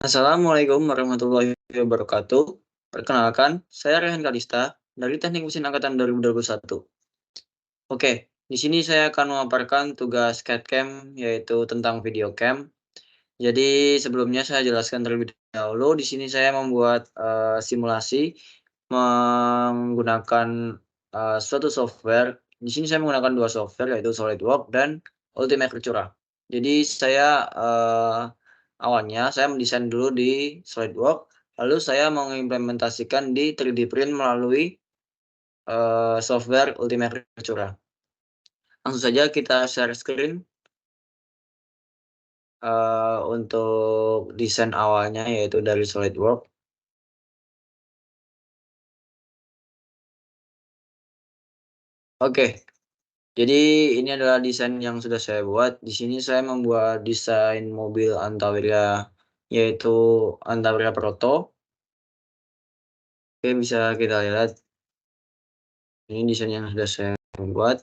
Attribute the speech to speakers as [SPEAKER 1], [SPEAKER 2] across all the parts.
[SPEAKER 1] Assalamualaikum warahmatullahi wabarakatuh. Perkenalkan, saya Rehan Kalista dari Teknik Mesin Angkatan 2021. Oke, di sini saya akan memaparkan tugas CAD/CAM yaitu tentang video cam. Jadi sebelumnya saya jelaskan terlebih dahulu. Di sini saya membuat simulasi menggunakan suatu software. Di sini saya menggunakan dua software yaitu SolidWorks dan Ultimate Ventura. Jadi saya awalnya saya mendesain dulu di SolidWorks, lalu saya mengimplementasikan di 3D Print melalui software Ultimate Ventura. Langsung saja kita share screen untuk desain awalnya yaitu dari SolidWorks. Oke, jadi ini adalah desain yang sudah saya buat. Di sini saya membuat desain mobil Antawira yaitu Antawira Proto. Oke, bisa kita lihat. Ini desain yang sudah saya buat.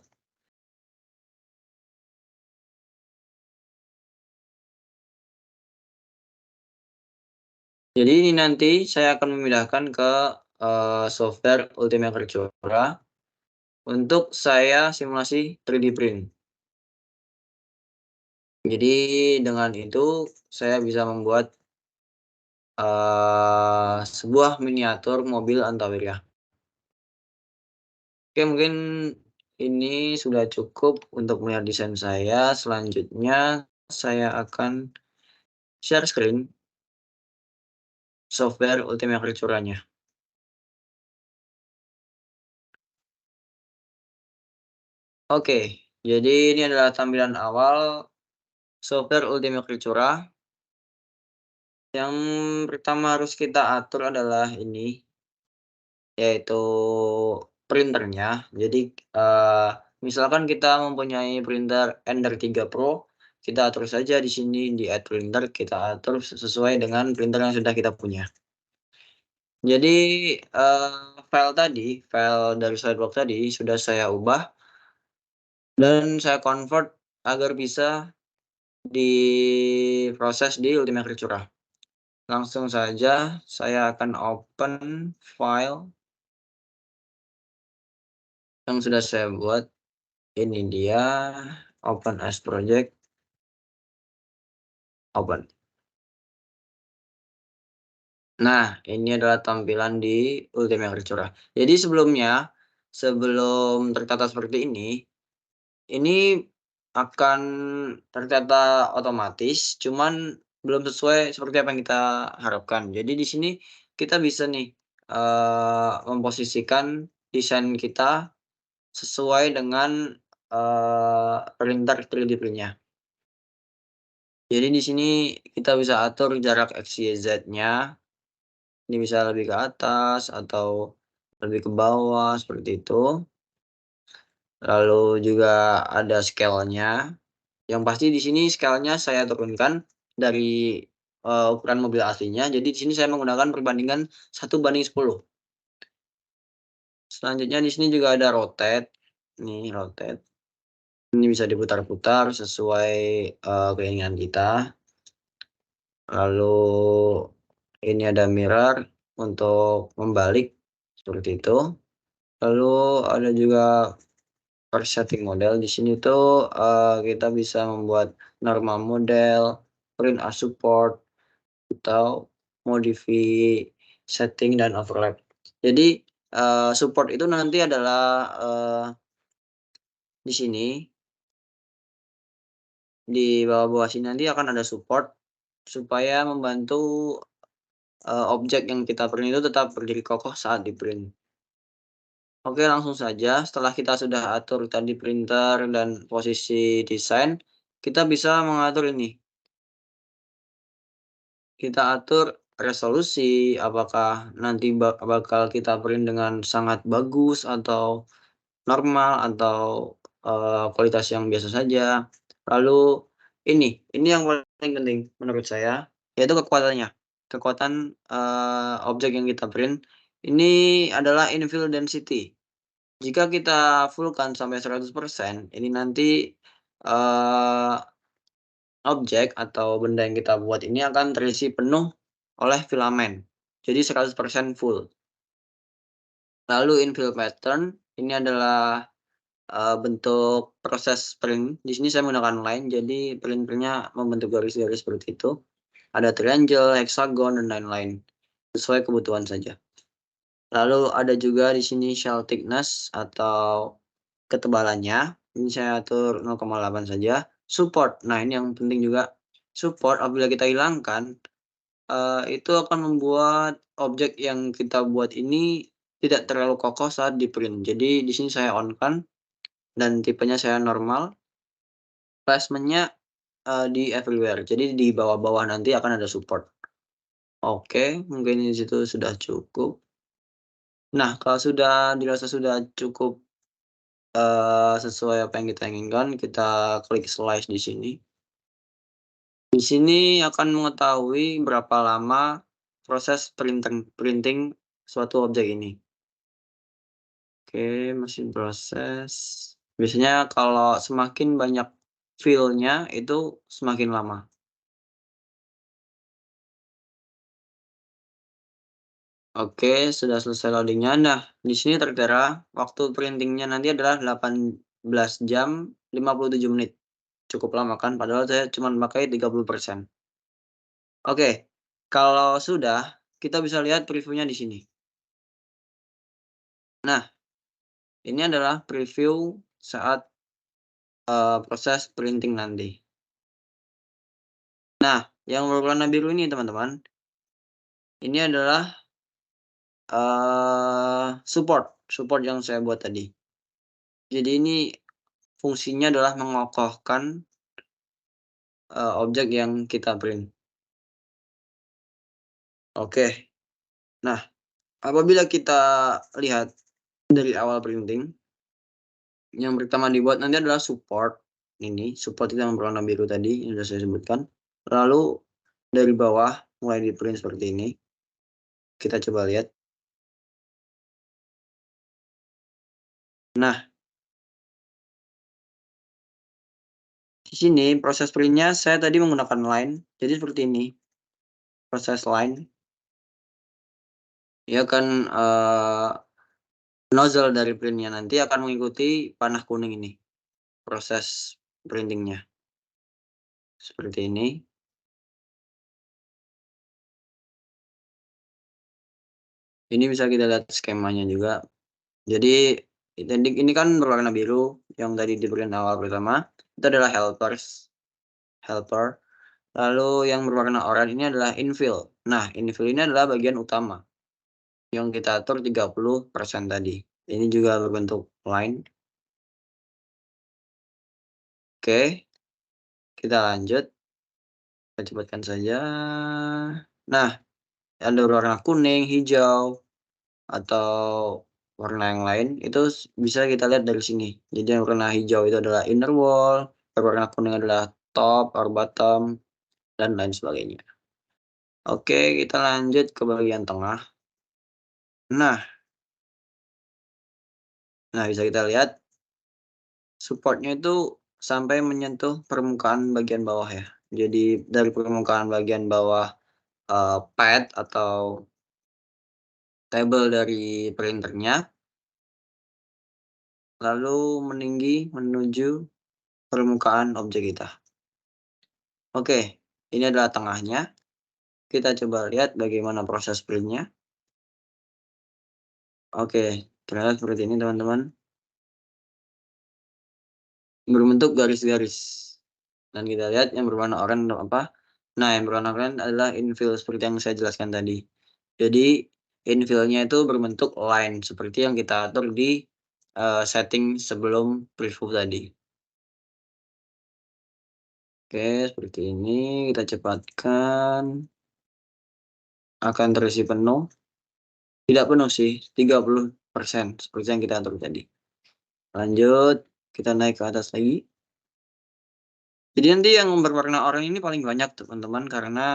[SPEAKER 1] Jadi ini nanti saya akan memindahkan ke software Ultimate Ventura untuk saya simulasi 3D print. Jadi dengan itu saya bisa membuat sebuah miniatur mobil Antawira. Oke, mungkin ini sudah cukup untuk melihat desain saya. Selanjutnya saya akan share screen software Ultimate Ventura-nya. Oke, jadi ini adalah tampilan awal software Ultimate Ventura. Yang pertama harus kita atur adalah ini, yaitu printernya. Jadi, misalkan kita mempunyai printer Ender 3 Pro, kita atur saja di sini di add printer, kita atur sesuai dengan printer yang sudah kita punya. Jadi, file dari SolidWorks tadi sudah saya ubah dan saya convert agar bisa diproses di Ultimate Ventura. Langsung saja saya akan open file yang sudah saya buat. Ini dia, open as project, open. Nah, ini adalah tampilan di Ultimate Ventura. Jadi sebelum tertata seperti ini akan tertata otomatis, cuman belum sesuai seperti apa yang kita harapkan. Jadi di sini kita bisa nih, memposisikan desain kita sesuai dengan, printer 3D print-nya. Jadi di sini kita bisa atur jarak X, Y, Z-nya, ini bisa lebih ke atas atau lebih ke bawah seperti itu. Lalu juga ada scale-nya, yang pasti di sini scale-nya saya turunkan dari, ukuran mobil aslinya, jadi di sini saya menggunakan perbandingan 1:10. Selanjutnya di sini juga ada rotate, nih rotate. Ini bisa diputar-putar sesuai, keinginan kita. Lalu ini ada mirror untuk membalik, seperti itu. Lalu ada juga setting model. Di sini tuh, kita bisa membuat normal model, print as support, atau modify setting dan overlap. Jadi, support itu nanti adalah, di sini, di bawah-bawah sini nanti akan ada support, supaya membantu, objek yang kita print itu tetap berdiri kokoh saat di-print. Oke, langsung saja setelah kita sudah atur tadi printer dan posisi desain, kita bisa mengatur ini. Kita atur resolusi, apakah nanti bakal kita print dengan sangat bagus atau normal atau, kualitas yang biasa saja. Lalu ini yang paling penting menurut saya, yaitu kekuatannya. Kekuatan, objek yang kita print, ini adalah infill density. Jika kita fullkan sampai 100%, ini nanti, eee, objek atau benda yang kita buat ini akan terisi penuh oleh filamen. Jadi 100% full. Lalu infill pattern ini adalah, bentuk proses print. Di sini saya menggunakan line, jadi print-nya membentuk garis-garis seperti itu. Ada triangle, hexagon, dan lain-lain, sesuai kebutuhan saja. Lalu ada juga di sini shell thickness atau ketebalannya, ini saya atur 0,8 saja. Support, nah ini yang penting juga, support apabila kita hilangkan, itu akan membuat objek yang kita buat ini tidak terlalu kokoh saat di-print. Jadi di sini saya on-kan dan tipenya saya normal, placement-nya, di everywhere, jadi di bawah-bawah nanti akan ada support. Oke, mungkin di situ sudah cukup. Nah, kalau sudah dirasa sudah cukup, sesuai apa yang kita inginkan, kita klik slice di sini. Di sini akan mengetahui berapa lama proses printing suatu objek ini. Oke, mesin proses. Biasanya kalau semakin banyak feel-nya itu semakin lama. Oke, sudah selesai loading-nya. Nah, di sini tertera waktu printing-nya nanti adalah 18 jam 57 menit. Cukup lama kan? Padahal saya cuma pakai 30%. Oke, kalau sudah, kita bisa lihat preview-nya di sini. Nah, ini adalah preview saat, proses printing nanti. Nah, yang berwarna biru ini teman-teman, ini adalah, support yang saya buat tadi. Jadi ini fungsinya adalah mengokohkan, objek yang kita print. Oke. Nah, apabila kita lihat dari awal printing, yang pertama dibuat nanti adalah support. Ini, support itu yang berwarna biru tadi yang sudah saya sebutkan. Lalu dari bawah mulai di-print seperti ini. Kita coba lihat. Nah, di sini proses print-nya saya tadi menggunakan line. Jadi seperti ini, proses line. Dia akan, nozzle dari print-nya nanti akan mengikuti panah kuning ini, proses printing-nya. Seperti ini. Ini bisa kita lihat skemanya juga. Jadi, ini kan berwarna biru, yang tadi di print awal pertama, itu adalah helper. Lalu yang berwarna oranye ini adalah infill. Nah, infill ini adalah bagian utama, yang kita atur 30% tadi. Ini juga berbentuk line. Oke, kita lanjut, kita cepatkan saja. Nah, ada berwarna kuning, hijau, atau warna yang lain, itu bisa kita lihat dari sini. Jadi yang warna hijau itu adalah inner wall, yang warna kuning adalah top or bottom, dan lain sebagainya. Oke, kita lanjut ke bagian tengah. Nah nah bisa kita lihat support-nya itu sampai menyentuh permukaan bagian bawah ya. Jadi dari permukaan bagian bawah, pad atau table dari printernya, lalu meninggi menuju permukaan objek kita. Oke, ini adalah tengahnya. Kita coba lihat bagaimana proses print-nya. Oke, ternyata seperti ini teman-teman. Berbentuk garis-garis. Dan kita lihat yang berwarna oranye untuk apa? Nah, yang berwarna oranye adalah infill seperti yang saya jelaskan tadi. Jadi infill-nya itu berbentuk line seperti yang kita atur di, setting sebelum preview tadi. Oke, seperti ini kita cepatkan. Akan terisi penuh. Tidak penuh sih, 30% seperti yang kita atur tadi. Lanjut, kita naik ke atas lagi. Jadi nanti yang berwarna oranye ini paling banyak teman-teman, karena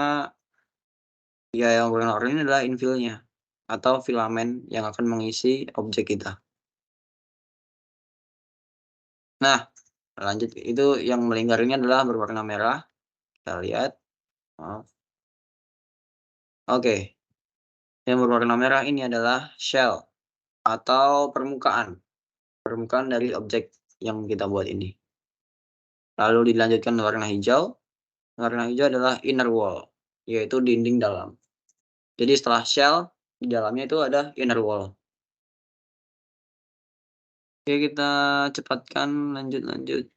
[SPEAKER 1] ya yang berwarna oranye ini adalah infill-nya atau filamen yang akan mengisi objek kita. Nah, lanjut, itu yang melingkar ini adalah berwarna merah. Kita lihat, maaf. Oke, yang berwarna merah ini adalah shell atau permukaan, permukaan dari objek yang kita buat ini. Lalu dilanjutkan warna hijau adalah inner wall, yaitu dinding dalam. Jadi setelah shell, di dalamnya itu ada inner wall. Oke, kita cepatkan, lanjut.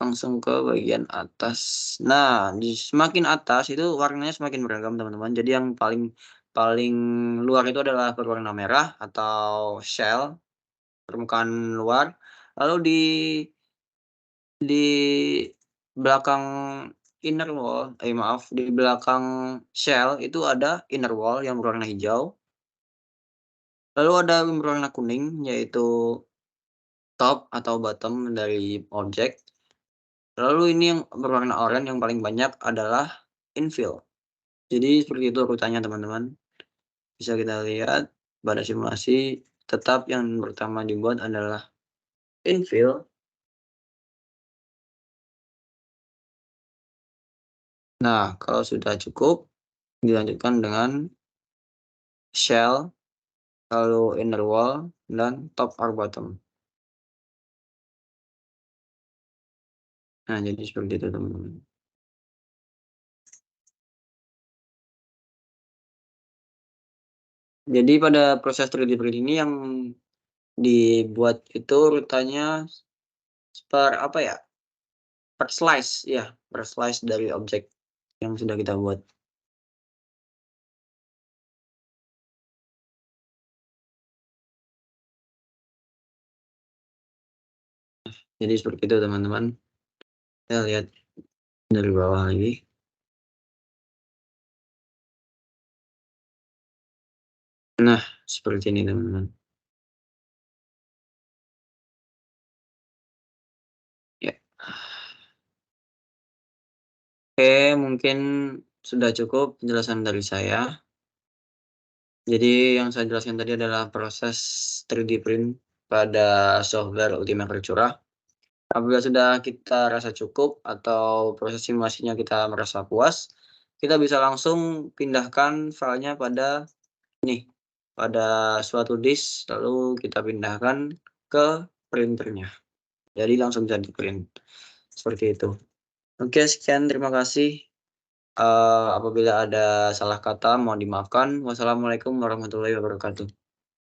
[SPEAKER 1] Langsung ke bagian atas. Nah, di semakin atas itu warnanya semakin beragam, teman-teman. Jadi yang paling paling luar itu adalah berwarna merah atau shell, permukaan luar. Lalu di belakang di belakang shell itu ada inner wall yang berwarna hijau. Lalu ada yang berwarna kuning, yaitu top atau bottom dari objek. Lalu ini yang berwarna oranye yang paling banyak adalah infill. Jadi seperti itu urutannya, teman-teman. Bisa kita lihat pada simulasi, tetap yang pertama dibuat adalah infill. Nah, kalau sudah cukup, dilanjutkan dengan shell, lalu inner wall, dan top or bottom. Nah, jadi seperti itu, teman-teman. Jadi pada proses 3D print ini yang dibuat itu urutannya per apa ya, per slice dari objek yang sudah kita buat. Jadi seperti itu, teman-teman. Kita lihat dari bawah lagi. Nah, seperti ini, teman-teman. Ya. Oke, mungkin sudah cukup penjelasan dari saya. Jadi yang saya jelaskan tadi adalah proses 3D print pada software Ultima Kercura. Apabila sudah kita rasa cukup atau proses simulasinya kita merasa puas, kita bisa langsung pindahkan filenya pada ini, pada suatu disk, lalu kita pindahkan ke printernya. Jadi langsung bisa di-print, seperti itu. Oke, sekian, terima kasih. Apabila ada salah kata mohon dimaafkan. Wassalamualaikum warahmatullahi wabarakatuh.